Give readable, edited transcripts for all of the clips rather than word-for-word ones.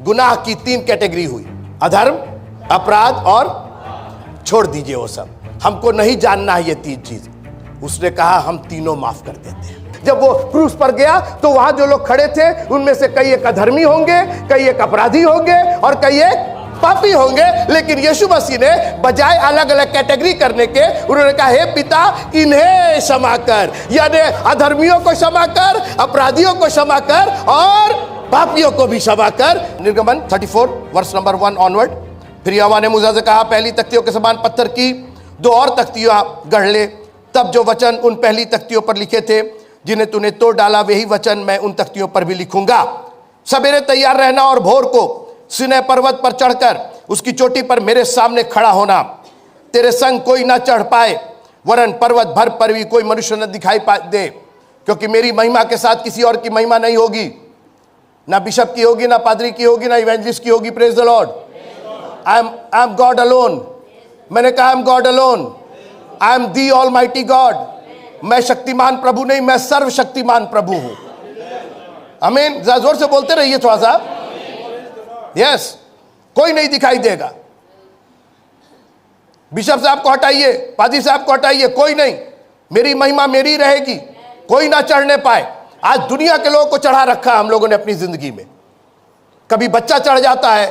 गुनाह की 3 कैटेगरी हुई, अधर्म, अपराध और छोड़ दीजिए वो सब, हमको नहीं जानना है ये 3 चीज। उसने कहा हम तीनों माफ कर देते हैं। जब वो क्रूस पर गया तो वहां जो लोग खड़े थे उनमें से कई एक अधर्मी होंगे, कई एक अपराधी होंगे और कई एक पापी होंगे, लेकिन यीशु मसीह ने बजाय अलग अलग कैटेगरी करने के उन्होंने कहा हे पिता इन्हें क्षमा कर, यानी अधर्मियों को क्षमा कर, अपराधियों को क्षमा कर और पापियों को भी क्षमा कर। निर्गमन 34 वर्ष नंबर 1 ऑनवर्ड। फिर यहोवा ने मूसा से कहा पहली तख्तियों के समान पत्थर की 2 और तख्तियां गढ़ ले। तब जो वचन उन पहली तख्तियों पर लिखे थे जिन्हें तूने तोड़ डाला वही वचन मैं उन तख्तियों पर भी लिखूंगा। सवेरे तैयार रहना और भोर को सीनै पर्वत पर चढ़कर उसकी चोटी पर मेरे सामने खड़ा होना। तेरे संग कोई ना चढ़ पाए, वरन पर्वत भर पर भी कोई मनुष्य न दिखाई दे, क्योंकि मेरी महिमा के साथ किसी और की महिमा नहीं होगी, ना बिशप की होगी, ना पादरी की होगी, ना इवेंजलिस्ट की होगी। Praise the Lord. I am God alone. मैंने कहा I am God alone. I am the almighty God. मैं शक्तिमान प्रभु नहीं, मैं सर्वशक्तिमान प्रभु हूं। आमीन। जोर से बोलते रहिए थोड़ा सा। यस, कोई नहीं दिखाई देगा। बिशप साहब को हटाइए, पादी साहब को हटाइए, कोई नहीं। मेरी महिमा मेरी रहेगी, कोई ना चढ़ने पाए। आज दुनिया के लोगों को चढ़ा रखा हम लोगों ने अपनी जिंदगी में। कभी बच्चा चढ़ जाता है,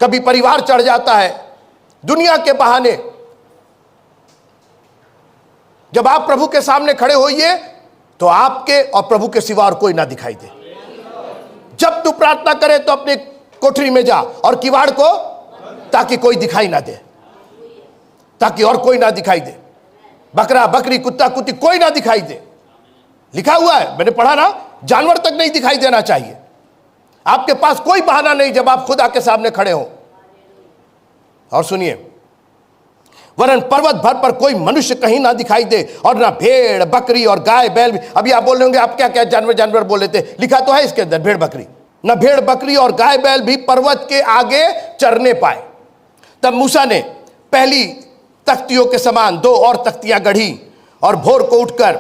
कभी परिवार चढ़ जाता है, दुनिया के बहाने। जब आप प्रभु के सामने खड़े होइए तो आपके और प्रभु के सिवा और कोई ना दिखाई दे। जब तू प्रार्थना करे तो अपने कोठरी में जा और किवाड़ को, ताकि कोई दिखाई ना दे, ताकि और कोई ना दिखाई दे। बकरा बकरी कुत्ता कुत्ती कोई ना दिखाई दे। लिखा हुआ है, मैंने पढ़ा ना, जानवर तक नहीं दिखाई देना चाहिए। आपके पास कोई बहाना नहीं जब आप खुदा के सामने खड़े हो। और सुनिए, वरन पर्वत भर पर कोई मनुष्य कहीं ना दिखाई दे, और ना भेड़ बकरी और गाय बैल भी। अभी आप बोल रहे होंगे आप क्या क्या जानवर जानवर बोल लेते, लिखा तो है इसके अंदर भेड़ बकरी। ना भेड़ बकरी और गाय बैल भी पर्वत के आगे चरने पाए। तब मूसा ने पहली तख्तियों के समान 2 और तख्तियां गढ़ी और भोर को उठकर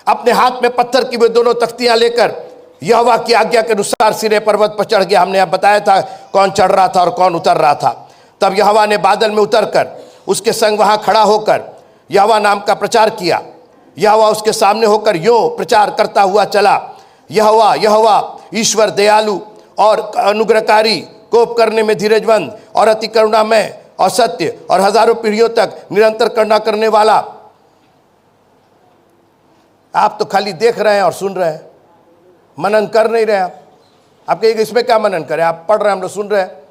अपने हाथ में पत्थर की वे दोनों तख्तियां लेकर यहोवा की आज्ञा के अनुसार सिरे पर्वत पर चढ़ गया। हमने अब बताया था कौन चढ़ रहा था और कौन उतर रहा था। तब यहोवा ने बादल में उतरकर उसके संग वहां खड़ा होकर यहोवा नाम का प्रचार किया। यहोवा उसके सामने होकर यूं प्रचार करता हुआ चला, यहोवा यहोवा ईश्वर दयालु और अनुग्रहकारी, कोप करने में धीरजवंत और अति करुणामय और सत्य और हजारों पीढ़ियों तक निरंतर करुणा करने वाला। आप तो खाली देख रहे हैं और सुन रहे हैं, मनन कर नहीं रहे। आप कहिएगा इसमें क्या मनन करें, आप पढ़ रहे हैं हम लोग सुन रहे हैं।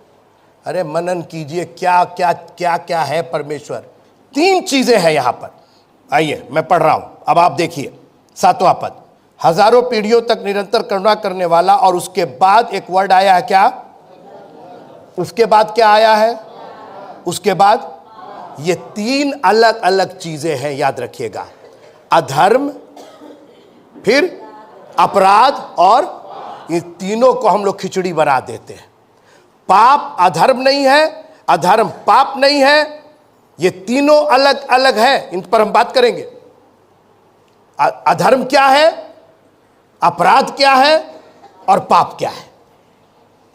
अरे मनन कीजिए, क्या क्या क्या क्या है परमेश्वर। 3 चीजें हैं यहां पर। आइए मैं पढ़ रहा हूं, अब आप देखिए 7वां पद, हजारों पीढ़ियों तक निरंतर करुणा करने वाला। और उसके बाद एक वर्ड आया है, क्या? उसके बाद क्या आया है? उसके बाद ये 3 अलग अलग चीजें हैं, याद रखिएगा। अधर्म, फिर अपराध, और ये तीनों को हम लोग खिचड़ी बना देते हैं। पाप अधर्म नहीं है, अधर्म पाप नहीं है, ये तीनों अलग अलग है। इन पर हम बात करेंगे। अधर्म क्या है, अपराध क्या है और पाप क्या है,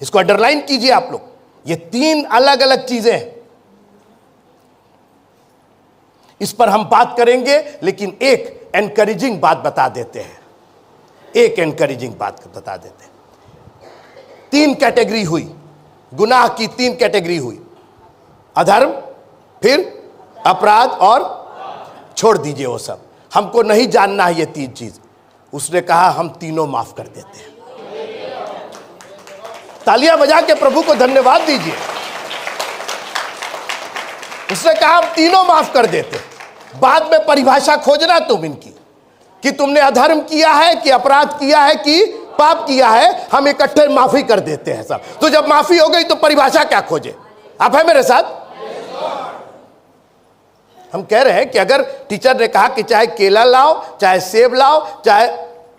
इसको अंडरलाइन कीजिए आप लोग। ये 3 अलग अलग चीजें हैं, इस पर हम बात करेंगे। लेकिन एक एनकरेजिंग बात बता देते हैं, एक एनकरेजिंग बात बता देते हैं। 3 कैटेगरी हुई, गुनाह की 3 कैटेगरी हुई, अधर्म, फिर अपराध और छोड़ दीजिए वो सब, हमको नहीं जानना है ये 3 चीज। उसने कहा हम तीनों माफ कर देते हैं। तालियां बजा के प्रभु को धन्यवाद दीजिए। उसने कहा हम तीनों माफ कर देते हैं। बाद में परिभाषा खोजना तुम इनकी, कि तुमने अधर्म किया है कि अपराध किया है कि पाप किया है, हम इकट्ठे माफी कर देते हैं सब। तो जब माफी हो गई तो परिभाषा क्या खोजे? आप है मेरे साथ? हम कह रहे हैं कि अगर टीचर ने कहा कि चाहे केला लाओ, चाहे सेब लाओ, चाहे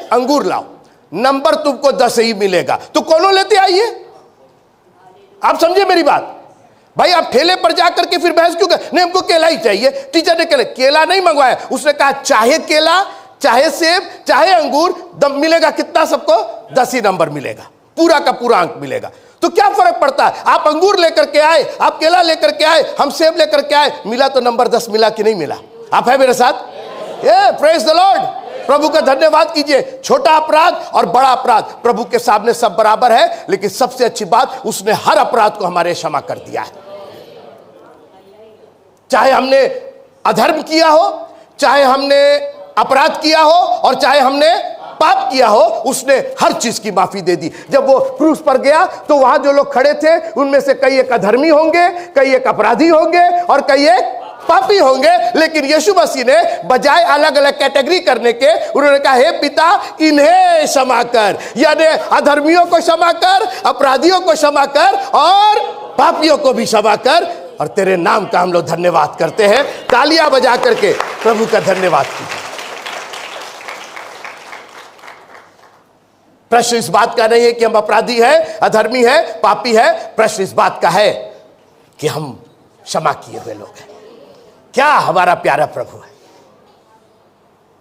अंगूर लाओ, नंबर तुमको 10 ही मिलेगा, तो कौनों लेते आइए। आप समझे मेरी बात? भाई आप ठेले पर जाकर के फिर बहस क्यों कर? नहीं हमको केला ही चाहिए। टीचर ने केला नहीं मंगवाया, उसने कहा चाहे केला, चाहे सेब, चाहे अंगूर, दम मिलेगा कितना सबको? 10 ही नंबर मिलेगा। पूरा का पूरा अंक मिलेगा। तो क्या फर्क पड़ता है, आप अंगूर लेकर के आए, आप केला लेकर के आए, हम सेब लेकर के आए, मिला तो नंबर 10 मिला कि नहीं मिला? आप है मेरे साथ? प्रेज द लॉर्ड, प्रभु का धन्यवाद कीजिए। छोटा अपराध और बड़ा अपराध प्रभु के सामने सब बराबर है, लेकिन सबसे अच्छी बात, उसने हर अपराध को हमारे क्षमा कर दिया है। चाहे हमने अधर्म किया हो, चाहे हमने अपराध किया हो, और चाहे हमने पाप किया हो, उसने हर चीज की माफी दे दी। जब वो क्रूस पर गया तो वहां जो लोग खड़े थे उनमें से कई एक अधर्मी होंगे, कई एक अपराधी होंगे और कई एक पापी होंगे, लेकिन यीशु मसीह ने बजाय अलग अलग कैटेगरी करने के, उन्होंने कहा, हे पिता, इन्हें क्षमा कर, यानी अधर्मियों को क्षमा कर, अपराधियों को क्षमा कर और पापियों को भी क्षमा कर, और तेरे नाम का हम लोग धन्यवाद करते हैं। तालियां बजा करके प्रभु का धन्यवाद कीजिए। प्रश्न इस बात का नहीं है कि हम अपराधी हैं, अधर्मी हैं, पापी हैं। प्रश्न इस बात का है कि हम क्षमा किए हुए लोग हैं। क्या हमारा प्यारा प्रभु है,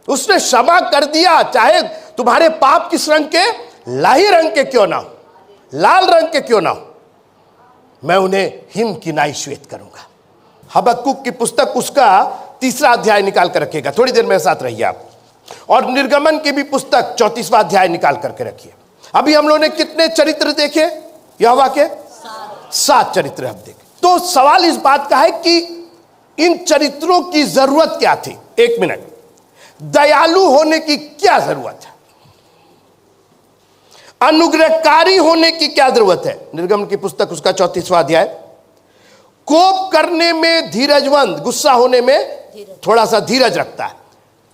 उसने क्षमा कर दिया। चाहे तुम्हारे पाप किस रंग के, लाही रंग के क्यों ना हो, लाल रंग के क्यों ना हो, मैं उन्हें हिम की नाई श्वेत करूंगा। हबक्कुक की पुस्तक उसका 3रा अध्याय निकाल कर रखिएगा, थोड़ी देर मेरे साथ रहिए आप। और निर्गमन की भी पुस्तक 34वां अध्याय निकाल करके रखिए। अभी हम लोगों ने कितने चरित्र देखे यहोवा के? 7 चरित्र हम देखे। तो सवाल इस बात का है कि इन चरित्रों की जरूरत क्या थी? 1 मिनट, दयालु होने की क्या जरूरत है? अनुग्रहकारी होने की क्या जरूरत है? निर्गमन की पुस्तक उसका 34वां अध्याय। कोप करने में धीरजवंत, गुस्सा होने में थोड़ा सा धीरज रखता है।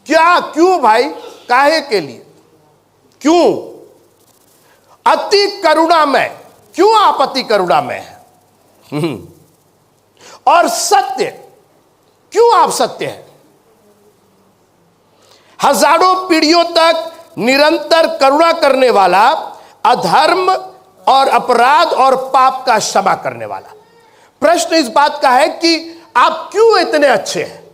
क्या, क्यों भाई, काहे के लिए, क्यों? अति करुणामय, क्यों आप अति करुणामय हैं? और सत्य, क्यों आप सत्य हैं? हजारों पीढ़ियों तक निरंतर करुणा करने वाला, अधर्म और अपराध और पाप का क्षमा करने वाला। प्रश्न इस बात का है कि आप क्यों इतने अच्छे हैं,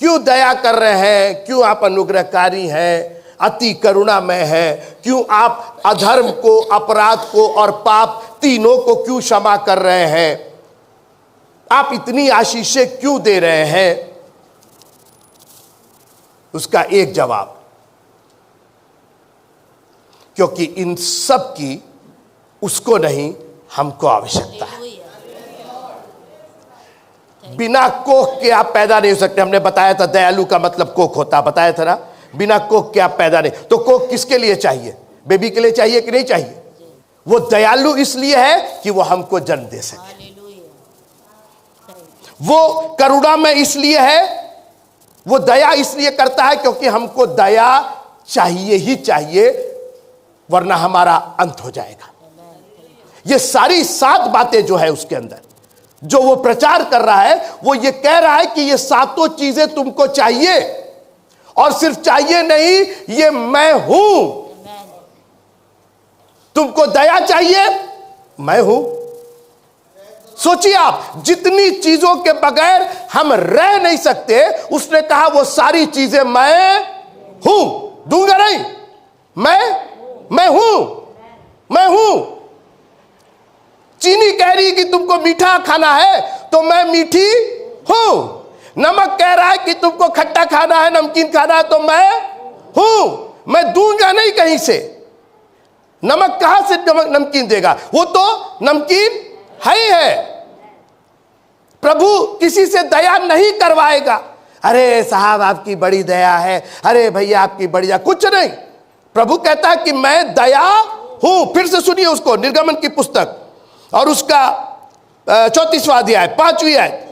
क्यों दया कर रहे हैं, क्यों आप अनुग्रहकारी हैं, अति करुणामय है, क्यों आप अधर्म को, अपराध को और पाप तीनों को क्यों क्षमा कर रहे हैं, आप इतनी आशीषें क्यों दे रहे हैं? उसका एक जवाब, क्योंकि इन सब की उसको नहीं, हमको आवश्यकता है। बिना कोख के आप पैदा नहीं हो सकते। हमने बताया था दयालु का मतलब कोख होता, बताया था ना, बिना कोख के आप पैदा नहीं। तो कोख किसके लिए चाहिए? बेबी के लिए चाहिए कि नहीं चाहिए? वो दयालु इसलिए है कि वो हमको जन्म दे सके। वो करुणा में इसलिए है, वो दया इसलिए करता है क्योंकि हमको दया चाहिए ही चाहिए, वरना हमारा अंत हो जाएगा। ये सारी 7 बातें जो है उसके अंदर जो वो प्रचार कर रहा है, वो ये कह रहा है कि ये 7 चीजें तुमको चाहिए, और सिर्फ चाहिए नहीं, ये मैं हूं। तुमको दया चाहिए, मैं हूं। सोचिए आप, जितनी चीजों के बगैर हम रह नहीं सकते, उसने कहा वो सारी चीजें मैं हूं, दूंगा नहीं, मैं हूं। चीनी कह रही कि तुमको मीठा खाना है तो मैं मीठी हूं। नमक कह रहा है कि तुमको खट्टा खाना है, नमकीन खाना है, तो मैं हूं। मैं दूंगा नहीं कहीं से। नमक कहां से नमकीन देगा? वो तो नमकीन है ही है। प्रभु किसी से दया नहीं करवाएगा। अरे साहब आपकी बड़ी दया है, अरे भैया आपकी बड़ी दया, कुछ नहीं। प्रभु कहता है कि मैं दया हूं। फिर से सुनिए उसको, निर्गमन की पुस्तक और उसका 34वां अध्याय 5वीं आयत।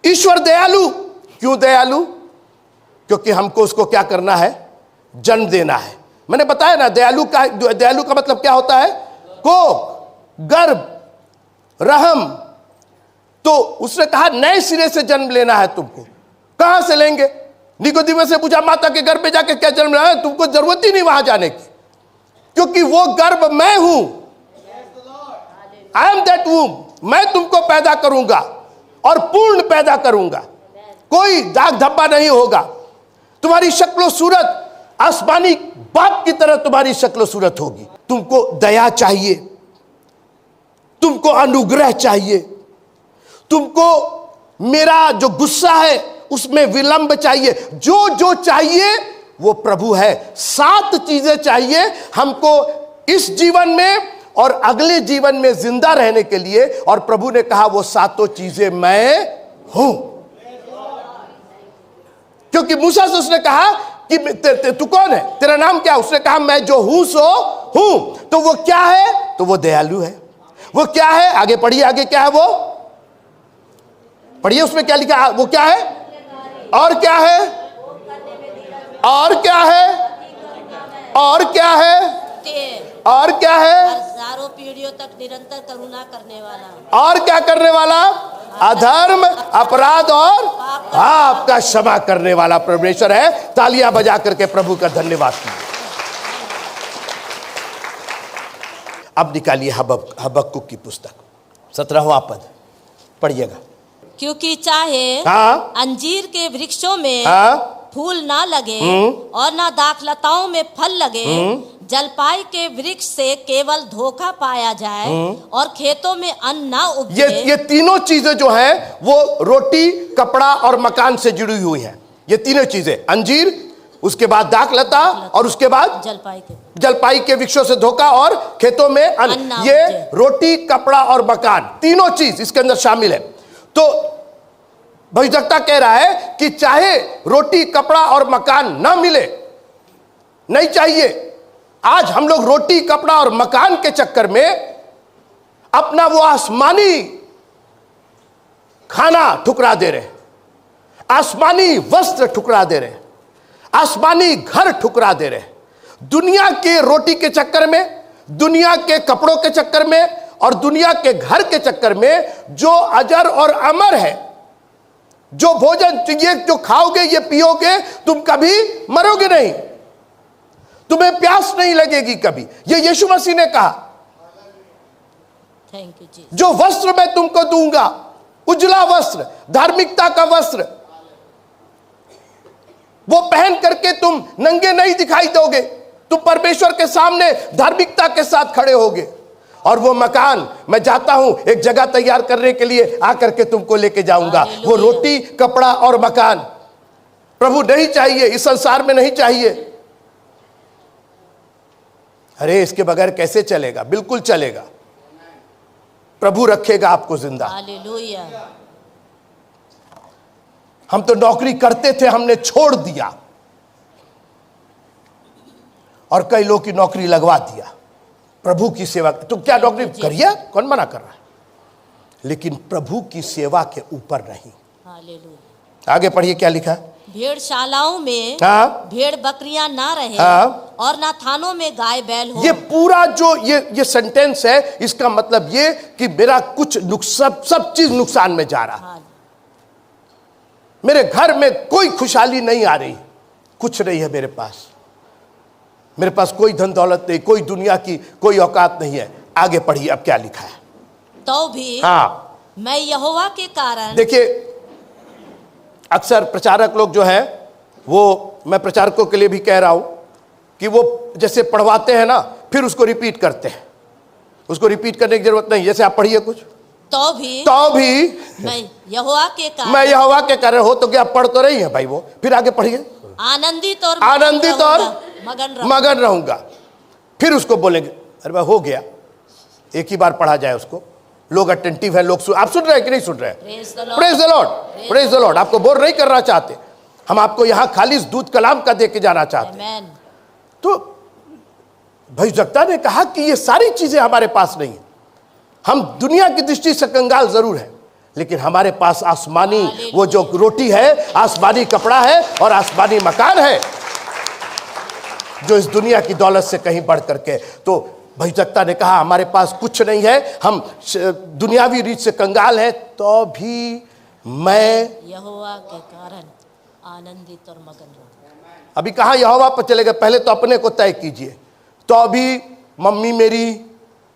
ईश्वर दयालु, क्यों दयालु? क्योंकि हमको उसको क्या करना है? जन्म देना है। मैंने बताया ना, दयालु का मतलब क्या होता है? कोख, गर्भ, रहम। तो उसने कहा नए सिरे से जन्म लेना है तुमको। कहां से लेंगे? निकोदेमुस से पूछा, माता के गर्भ में जाके क्या जन्म लेना है? तुमको जरूरत ही नहीं वहां जाने की, क्योंकि वो गर्भ मैं हूं। I am that womb. मैं तुमको पैदा करूंगा और पूर्ण पैदा करूंगा, कोई दाग धब्बा नहीं होगा। तुम्हारी शक्लो सूरत आसमानी बाप की तरह तुम्हारी शक्लो सूरत होगी। तुमको दया चाहिए, तुमको अनुग्रह चाहिए, तुमको मेरा जो गुस्सा है उसमें विलंब चाहिए, जो जो चाहिए वो प्रभु है। 7 चीजें चाहिए हमको इस जीवन में और अगले जीवन में जिंदा रहने के लिए, और प्रभु ने कहा वो 7 चीजें मैं हूं। क्योंकि मूसा से उसने कहा कि तू कौन है, तेरा नाम क्या? उसने कहा मैं जो हूं सो हूं। तो वो क्या है? तो वो दयालु है। वो क्या है? आगे पढ़िए, आगे क्या है वो पढ़िए, उसमें क्या लिखा? वो क्या है? और क्या है? और क्या है? और क्या है? और क्या है? हजारों पीढ़ियों तक निरंतर करुणा करने वाला। और क्या करने वाला? अधर्म, अपराध और पाप का क्षमा करने वाला परमेश्वर है। तालियां बजा करके प्रभु का धन्यवाद कीजिए। अब निकालिए हबक्कुक की पुस्तक 17वां पद पढ़िएगा। क्योंकि चाहे हाँ, अंजीर के वृक्षों में हाँ, फूल ना लगे और ना दाखलताओं में फल लगे, जलपाई के वृक्ष से केवल धोखा पाया जाए और खेतों में अन्न ना उपजे। ये तीनों चीजें जो हैं वो रोटी, कपड़ा और मकान से जुड़ी हुई हैं। ये तीनों चीजें, अंजीर, उसके बाद दाखलता और उसके बाद जलपाई के वृक्षों से धोखा और खेतों में अन्न। ये रोटी, कपड़ा और मकान, तीनों चीज इसके अंदर शामिल है। तो भविष्यवक्ता कह रहा है कि चाहे रोटी, कपड़ा और मकान ना मिले, नहीं चाहिए, आज हम लोग रोटी, कपड़ा और मकान के चक्कर में अपना वो आसमानी खाना ठुकरा दे रहे, आसमानी वस्त्र ठुकरा दे रहे, आसमानी घर ठुकरा दे रहे। दुनिया के रोटी के चक्कर में, दुनिया के कपड़ों के चक्कर में और दुनिया के घर के चक्कर में जो अजर और अमर है, जो भोजन ये जो खाओगे, ये पियोगे, तुम कभी मरोगे नहीं, तुम्हें प्यास नहीं लगेगी कभी। ये यीशु मसीह ने कहा। थैंक यू जी। जो वस्त्र मैं तुमको दूंगा, उजला वस्त्र, धार्मिकता का वस्त्र, वो पहन करके तुम नंगे नहीं दिखाई दोगे, तुम परमेश्वर के सामने धार्मिकता के साथ खड़े होगे। और वो मकान, मैं जाता हूं एक जगह तैयार करने के लिए, आकर के तुमको लेके जाऊंगा। वो रोटी, कपड़ा और मकान प्रभु नहीं चाहिए, इस संसार में नहीं चाहिए। अरे इसके बगैर कैसे चलेगा? बिल्कुल चलेगा, प्रभु रखेगा आपको जिंदा। हालेलुया। हम तो नौकरी करते थे, हमने छोड़ दिया, और कई लोग की नौकरी लगवा दिया प्रभु की सेवा। तो क्या नौकरी करिए, कौन मना कर रहा है, लेकिन प्रभु की सेवा के ऊपर नहीं। हालेलुया। आगे पढ़िए क्या लिखा है। भेड़शालाओं में हाँ, भेड़ बकरियां ना रहे, हाँ, और ना थानों में गाय बैल हो। ये पूरा जो ये सेंटेंस है, इसका मतलब ये कि मेरा कुछ सब चीज नुकसान में जा रहा है। मेरे घर में कोई खुशहाली नहीं आ रही, कुछ नहीं है मेरे पास कोई धन दौलत नहीं, कोई दुनिया की कोई औकात नहीं है। आगे पढ़िए अब क्या लिखा है। तो भी हाँ, मैं यहोवा के कारण। देखिए अक्सर प्रचारक लोग जो हैं, वो मैं प्रचारकों के लिए भी कह रहा हूं कि वो जैसे पढ़वाते हैं ना, फिर उसको रिपीट करते हैं। उसको रिपीट करने की जरूरत नहीं। जैसे आप पढ़िए कुछ, तो भी मैं यहोवा के कारण, मैं यहोवा के कारण हो, तो क्या पढ़ तो रही है भाई वो, फिर आगे पढ़िए। आनंदित और मगन रहूंगा। फिर उसको बोलेंगे, अरे भाई हो गया, एक ही बार पढ़ा जाए उसको। लोग अटेंटिव है, लोग आप सुन रहे हैं कि नहीं सुन रहे हैं? Praise the Lord, praise the Lord. आपको बोर नहीं करना चाहते, हम आपको यहां खालिस दूध कलाम का दे के जाना चाहते हैं। तो भविष्यवक्ता ने कहा कि ये सारी चीजें हमारे पास नहीं है। हम दुनिया की दृष्टि से कंगाल जरूर है, लेकिन हमारे पास आसमानी वो जो रोटी है, आसमानी कपड़ा है और आसमानी मकान है, जो इस दुनिया की दौलत से कहीं बढ़ करके। तो भविष्यवक्ता ने कहा हमारे पास कुछ नहीं है, हम दुनियावी रीत से कंगाल हैं, तो भी मैं यहोवा के कारण आनंदित और मगन रहूं। अभी कहाँ यहोवा पर चलेगा, पहले तो अपने को तय कीजिए। तो अभी मम्मी मेरी,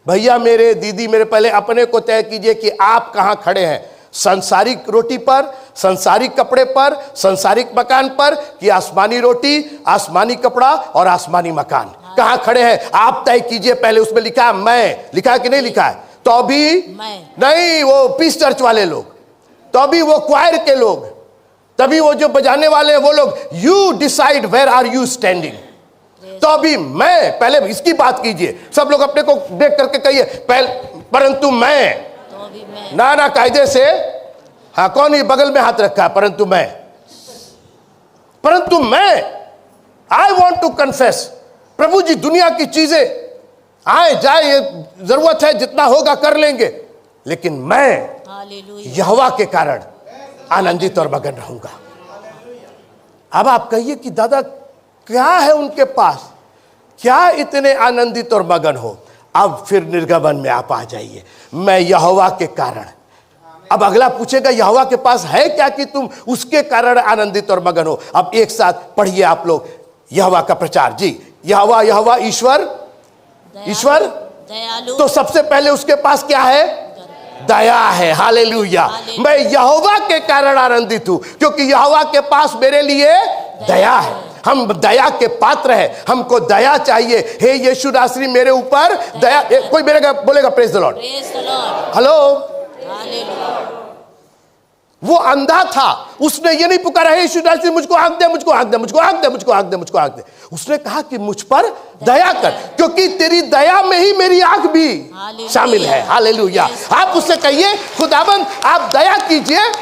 भैया मेरे, दीदी मेरे, पहले अपने को तय कीजिए कि आप कहाँ खड़े हैं, संसारिक रोटी पर, संसारिक कपड़े पर, संसारिक मकान पर, कि आसमानी रोटी, आसमानी कपड़ा और आसमानी मकान। कहां खड़े हैं आप तय कीजिए। पहले उसमें लिखा है मैं, लिखा है कि नहीं लिखा है? तो अभी नहीं, वो पीस चर्च वाले लोग, तो अभी वो क्वायर के लोग, तभी वो जो बजाने वाले हैं वो लोग, you decide where are you standing. तो अभी मैं, पहले इसकी बात कीजिए, सब लोग अपने को देख करके कहिए पहले, परंतु मैं, तो अभी मैं, ना कायदे से, हाँ कौन ही बगल में हाथ रखा है, परंतु मैं आई वॉन्ट टू कन्फेस। प्रभु जी दुनिया की चीजें आए जाए, ये जरूरत है, जितना होगा कर लेंगे, लेकिन मैं हालेलुया, यहोवा के कारण आनंदित और मगन रहूंगा। अब आप कहिए कि दादा क्या है उनके पास, क्या इतने आनंदित और मगन हो? अब फिर निर्गमन में आप आ जाइए, मैं यहोवा के कारण। अब अगला पूछेगा यहोवा के पास है क्या कि तुम उसके कारण आनंदित और मगन हो? अब एक साथ पढ़िए आप लोग यहोवा का प्रचार जी। यहोवा, यहोवा ईश्वर, ईश्वर दयालु, तो सबसे पहले उसके पास क्या है? दया है। हालेलुया। मैं यहोवा के कारण आनंदित हूं क्योंकि यहोवा के पास मेरे लिए दया है। हम दया के पात्र हैं, हमको दया चाहिए। हे यीशु नासरी मेरे ऊपर दया। कोई मेरे बोलेगा प्रेज द लॉर्ड, हेलो। वो अंधा था, उसने ये नहीं पुकारा हे यीशु नासरी मुझको आंख दे, मुझको आंख दे, मुझको आंख दे, मुझको आंख दे, मुझको आंख दे। उसने कहा कि मुझ पर दया कर, क्योंकि तेरी दया में ही मेरी आंख भी शामिल है। हालेलुया। आप उससे कहिए खुदाबंद आप दया कीजिए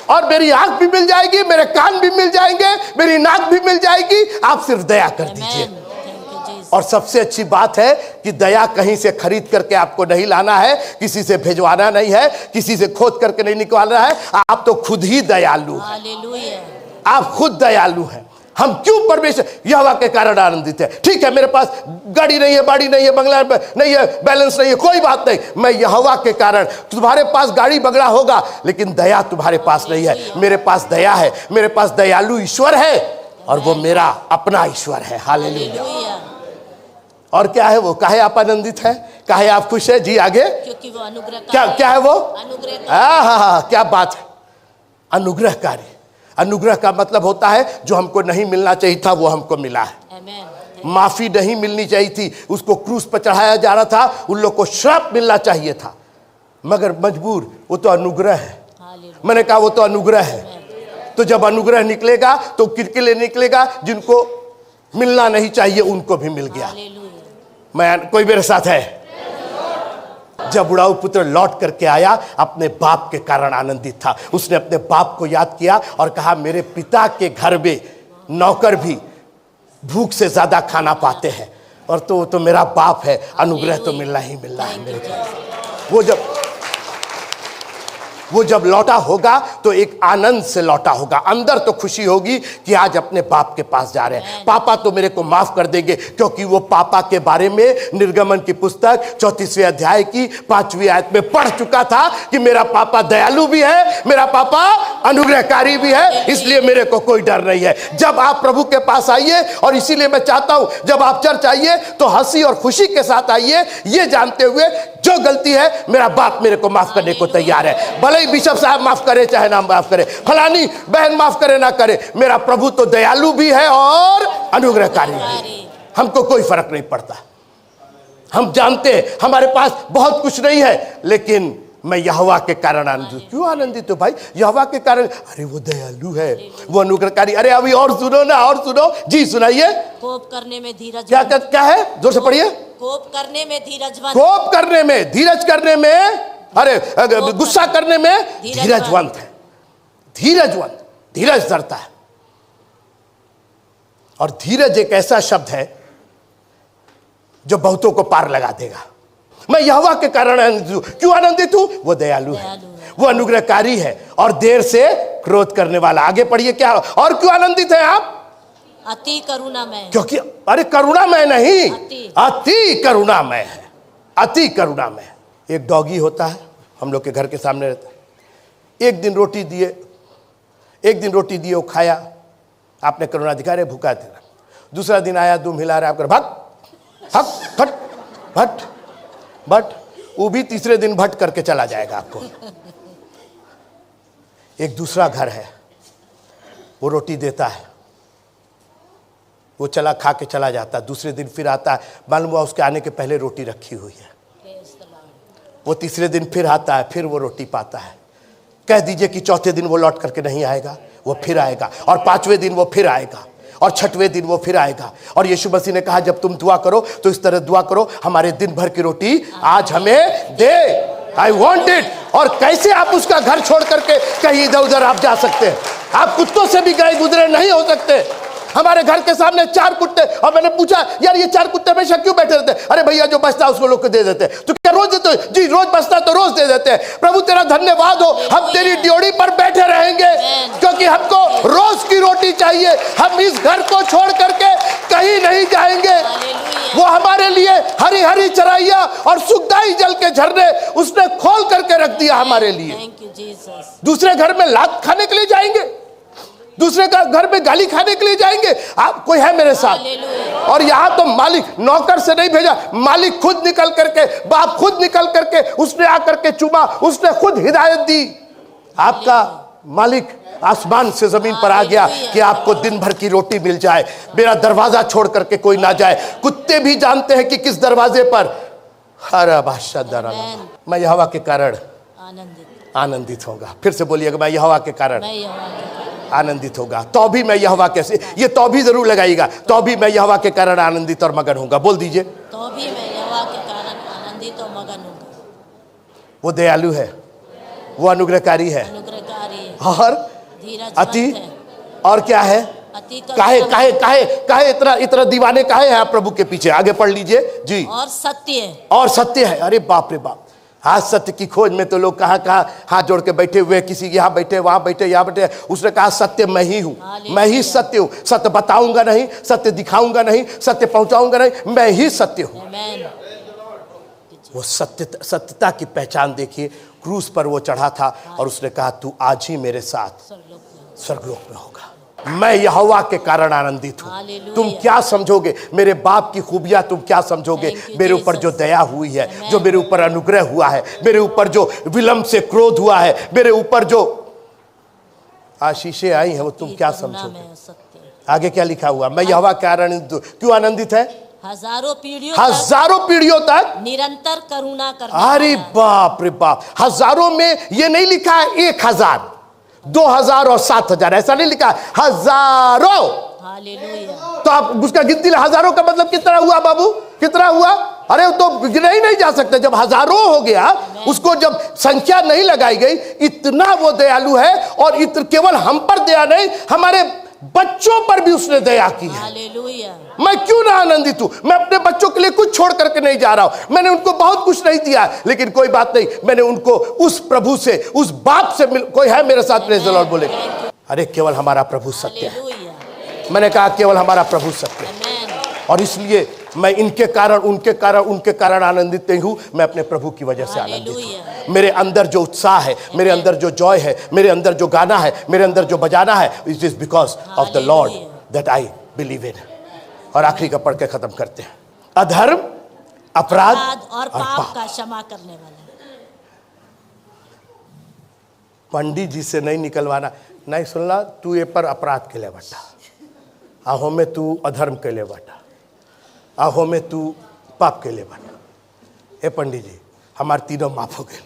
और मेरी आंख भी मिल जाएगी, मेरे कान भी मिल जाएंगे, मेरी नाक भी मिल जाएगी, आप सिर्फ दया कर दीजिए। और सबसे अच्छी बात है कि दया कहीं से खरीद करके आपको नहीं लाना है, किसी से भिजवाना नहीं है, किसी से खोद करके नहीं निकालना है। आप तो खुद ही दयालु हैं, आप खुद दयालु हैं। हम क्यों परमेश्वर यहोवा के कारण आनंदित है? ठीक है मेरे पास गाड़ी नहीं है, बाड़ी नहीं है, बंगला नहीं है, बैलेंस नहीं है, कोई बात नहीं, मैं यहोवा के कारण। तुम्हारे पास गाड़ी बंगला होगा लेकिन दया तुम्हारे पास नहीं है। मेरे पास दया है, मेरे पास दयालु ईश्वर है और वो मेरा अपना ईश्वर है। हालेलुया। और क्या है वो? काहे आप आनंदित है, काहे आप खुश है जी? आगे क्योंकि वो अनुग्रह, क्या है वो? अनुग्रह। हाँ, क्या बात है, अनुग्रहकारी। अनुग्रह का मतलब होता है जो हमको नहीं मिलना चाहिए था वो हमको मिला है। माफी नहीं मिलनी चाहिए थी, उसको क्रूस पर चढ़ाया जा रहा था, उन लोग को श्राप मिलना चाहिए था, मगर मजबूर, वो तो अनुग्रह है। मैंने कहा वो तो अनुग्रह है। तो जब अनुग्रह निकलेगा तो किरकिरे निकलेगा, जिनको मिलना नहीं चाहिए उनको भी मिल गया। मैं, कोई मेरे साथ है? जब उड़ाऊ पुत्र लौट करके आया अपने बाप के कारण आनंदित था। उसने अपने बाप को याद किया और कहा मेरे पिता के घर में नौकर भी भूख से ज्यादा खाना पाते हैं और तो मेरा बाप है, अनुग्रह तो मिलना ही मिलना है मेरे को। वो जब लौटा होगा तो एक आनंद से लौटा होगा। अंदर तो खुशी होगी कि आज अपने बाप के पास जा रहे हैं, पापा तो मेरे को माफ कर देंगे, क्योंकि वो पापा के बारे में निर्गमन की पुस्तक 34वें अध्याय की 5वीं आयत में पढ़ चुका था कि मेरा पापा दयालु भी है, मेरा पापा अनुग्रहकारी भी है, इसलिए मेरे को कोई डर नहीं है। जब आप प्रभु के पास आइए, और इसीलिए मैं चाहता हूं जब आप चर्च आइए तो हंसी और खुशी के साथ आइए, ये जानते हुए जो गलती है मेरा बाप मेरे को माफ करने को तैयार है। भले ही बिशप साहब माफ करे चाहे ना माफ करे, फलानी बहन माफ करे ना करे, मेरा प्रभु तो दयालु भी है और अनुग्रहकारी भी है। हमको कोई फर्क नहीं पड़ता। हम जानते हैं हमारे पास बहुत कुछ नहीं है, लेकिन मैं यहोवा के कारण आनंदित। क्यों आनंदित हो भाई? यहोवा के कारण। अरे वो दयालु है, वो अनुग्रहकारी। अरे अभी और सुनो ना, और सुनो जी, सुनाइए। कोप करने में धीरज। क्या है? जोर से पढ़िए। कोप करने में धीरजवंत। कोप करने में, धीरज करने में, अरे गुस्सा करने में धीरजवंत है। धीरजवंत, धीरज धरता है। और धीरज एक ऐसा शब्द है जो बहुतों को पार लगा देगा। मैं यहोवा के कारण आनंदित हूं। क्यों आनंदित हूं? वो दयालु है, वो अनुग्रहकारी है और देर से क्रोध करने वाला। आगे पढ़िए क्या और क्यों आनंदित है आप? अति करुणामय। क्योंकि अरे करुणामय नहीं, अति करुणामय है, अति करुणामय। एक डॉगी होता है, हम लोग के घर के सामने रहता है। एक दिन रोटी दिए, वो खाया, आपने करुणा दिखा रहे, भूखा था। दूसरा दिन आया, दुम हिला रहा, आप भट भट भट, वो भी तीसरे दिन भट करके चला जाएगा आपको। एक दूसरा घर है, वो रोटी देता है, वो चला खा के चला जाता, दूसरे दिन फिर आता है, मालूम हुआ उसके आने के पहले रोटी रखी हुई है। वो तीसरे दिन फिर आता है, फिर वो रोटी पाता है। कह दीजिए कि चौथे दिन वो लौट करके नहीं आएगा, वो फिर आएगा, और पांचवें दिन वो फिर आएगा, और छठवें दिन वो फिर आएगा। और यीशु मसीह ने कहा जब तुम दुआ करो तो इस तरह दुआ करो, हमारे दिन भर की रोटी आज हमें दे, आई वॉन्ट इट। और कैसे आप उसका घर छोड़ करके कहीं इधर उधर आप जा सकते हैं? आप कुत्तों से भी गए गुजरे नहीं हो सकते। हमारे घर के सामने 4 कुत्ते, और मैंने पूछा यार ये 4 कुत्ते हमेशा क्यों बैठे रहते हैं? अरे भैया जो बचता है उसको लोग को दे देते हैं। तो क्या रोज देते हो? जी रोज बचता है तो रोज दे देते हैं। प्रभु तेरा धन्यवाद हो, हम तेरी ड्योढ़ी पर बैठे रहेंगे क्योंकि हमको रोज की रोटी चाहिए। हम इस घर को छोड़ करके कहीं नहीं जाएंगे। वो हमारे लिए हरी हरी चराइयां और सुखदाई जल के झरने उसने खोल करके रख दिया हमारे लिए। दूसरे घर में लात खाने के लिए जाएंगे, दूसरे का घर में गाली खाने के लिए जाएंगे? आप कोई है मेरे साथ? और यहां तो मालिक नौकर से नहीं भेजा, मालिक खुद निकल करके, बाप खुद निकल करके, उसने आकर के चुमा, उसने खुद हिदायत दी। आपका मालिक आसमान से जमीन पर आ गया कि आपको दिन भर की रोटी मिल जाए, मेरा दरवाजा छोड़ करके कोई ना जाए। कुत्ते भी जानते हैं कि किस दरवाजे पर। हरा बादशाह दरा, मैं यहोवा के कारण आनंदित होगा। फिर से बोलिएगा, मैं यहोवा के कारण आनंदित होगा। तो भी मैं यहोवा कैसे, ये तो भी जरूर लगाइएगा, तो भी मैं यहोवा के कारण आनंदित और मगन होगा। बोल दीजिए, तो भी मैं यहोवा के कारण आनंदित और मगन होगा। वो दयालु है, वो अनुग्रहकारी है, और अति, और क्या है? काहे काहे काहे काहे इतना दीवाने काहे हैं आप प्रभु के पीछे? आगे पढ़ लीजिए जी। और सत्य है, और सत्य है। अरे बाप रे बाप, आज सत्य की खोज में तो लोग कहाँ हाथ जोड़ के बैठे हुए, किसी यहाँ बैठे वहां बैठे यहाँ बैठे। उसने कहा सत्य मैं ही हूँ, मैं ही सत्य हूँ, सत्य बताऊंगा नहीं, सत्य दिखाऊंगा नहीं, सत्य पहुंचाऊंगा नहीं, मैं ही सत्य हूँ। वो सत्यता की पहचान देखिए, क्रूस पर वो चढ़ा था और उसने कहा तू आज ही मेरे साथ स्वर्गलोक में होगा। मैं यहोवा के कारण आनंदित हूँ। तुम क्या समझोगे? मेरे बाप की खूबियां तुम क्या समझोगे? मेरे ऊपर जो दया हुई है, जो मेरे ऊपर अनुग्रह हुआ है, मेरे ऊपर जो विलंब से क्रोध हुआ है, मेरे ऊपर जो आशीषें आई हैं, वो तुम क्या समझोगे? आगे क्या लिखा हुआ? मैं यहोवा के कारण क्यों आनंदित है? हजारों पीढ़ियों तक निरंतर करुणा करना। अरे बाप रे बाप, हजारों में ये नहीं लिखा है 1000, 2000 और 7000, ऐसा नहीं लिखा, हजारों। तो आप उसका गिनती, हजारों का मतलब कितना हुआ बाबू? कितना हुआ? अरे तो गिना ही नहीं जा सकता। जब हजारों हो गया, उसको जब संख्या नहीं लगाई गई, इतना वो दयालु है। और केवल हम पर दया नहीं, हमारे बच्चों पर भी उसने दया की है। मैं क्यों ना आनंदित हूं? मैं अपने बच्चों के लिए कुछ छोड़ करके नहीं जा रहा हूं। मैंने उनको बहुत कुछ नहीं दिया, लेकिन कोई बात नहीं, मैंने उनको उस प्रभु से, उस बाप से कोई है मेरे साथ? प्रेज़ द लॉर्ड बोले। अरे केवल हमारा प्रभु सत्य है। मैंने कहा केवल हमारा प्रभु सत्य है, और इसलिए मैं उनके कारण आनंदित नहीं हूं, मैं अपने प्रभु की वजह से आनंदित हूं। मेरे अंदर जो उत्साह है, मेरे अंदर जो जॉय है, मेरे अंदर जो गाना है, मेरे अंदर जो बजाना है, it is because of the Lord that I believe in. और आखिरी का पढ़ के खत्म करते हैं। अधर्म, अपराध और पाप का क्षमा करने वाला। पंडित जी से नहीं निकलवाना, नहीं सुनना, तू ये पर अपराध के लिए बटा, आहो में तू अधर्म के लिए बटा, आहो में तू पाप के लिए बटा। हे पंडित जी, हमारे तीनों माफ हो गए।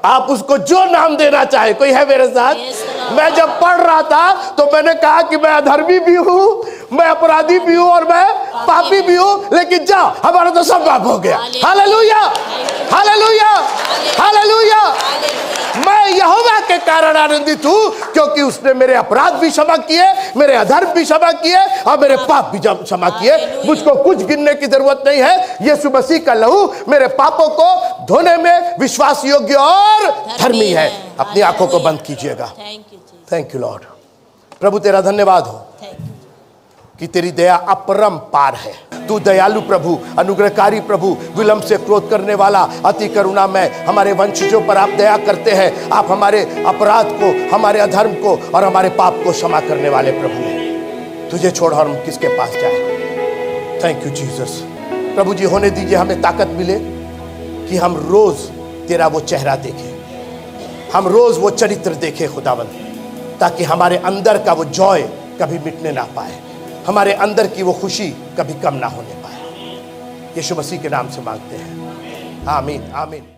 आप उसको जो नाम देना चाहे। कोई है मेरे साथ? मैं जब पढ़ रहा था तो मैंने कहा कि मैं अधर्मी भी हूं, मैं अपराधी भी हूं, और मैं पापी भी हूं, लेकिन जा हमारा तो सब माफ हो गया। Hallelujah, hallelujah, hallelujah. मैं यहोवा के कारण आनंदित हूं क्योंकि उसने मेरे अपराध भी क्षमा किए, मेरे अधर्म भी क्षमा किए, और मेरे पाप भी क्षमा किए। मुझको कुछ गिनने की जरूरत नहीं है। यीशु मसीह का लहू मेरे पापों को धोने में विश्वास योग्य और धर्मी है। अपनी आंखों को बंद कीजिएगा। Thank you Lord. प्रभु तेरा धन्यवाद हो कि तेरी दया अपरंपार है। तू दयालु प्रभु, अनुग्रहकारी प्रभु, विलंब से क्रोध करने वाला, अति करुणा में हमारे वंशजों पर आप दया करते हैं। आप हमारे अपराध को, हमारे अधर्म को और हमारे पाप को क्षमा करने वाले प्रभु हैं। तुझे छोड़ हम किसके पास जाए? Thank you Jesus. प्रभु जी, होने दीजिए हमें ताकत मिले कि हम रोज तेरा वो चेहरा देखें, हम रोज वो चरित्र देखें खुदावंद, ताकि हमारे अंदर का वो जॉय कभी मिटने ना पाए, हमारे अंदर की वो खुशी कभी कम ना होने पाए। यीशु मसीह के नाम से मांगते हैं, आमीन आमीन।